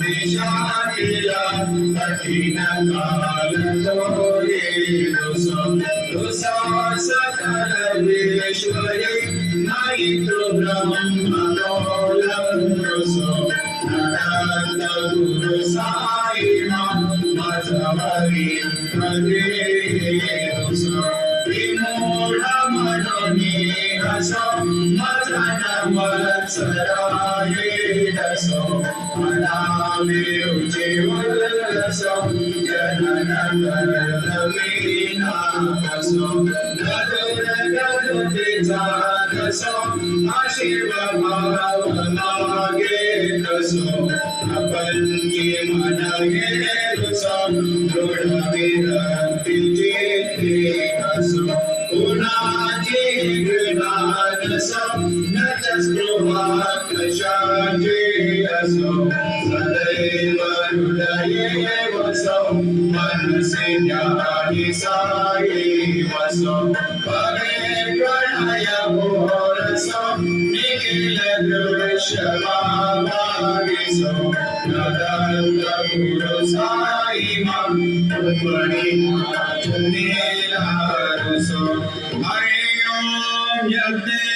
देशातीला कठीण काल तो येतो सकल विश्वये नाही तो ब्रह्मलोलसो नरद गुरु साई माझा हरी हृदयसो विमूढ मनोनी हसो माझा नमत्सराये दसो अनामे उज्ज्वलसो जनन करवीना हसो नदुर गरुतेचा दसो आशिव भाव मागे दसो अपन्ये मन गेलसो दृढ विरक्तीचे हसो कुणाचे गृहानसो नच स्पृहा कशाचे असो सदैव हृदये वसो मनसे ज्ञानी साई वसो परे प्रणय भोरसो निखिल दृश्य मागिसो नदंत गुरु साई उपणी नाथ नीला रसो हरि ओम यज्ञ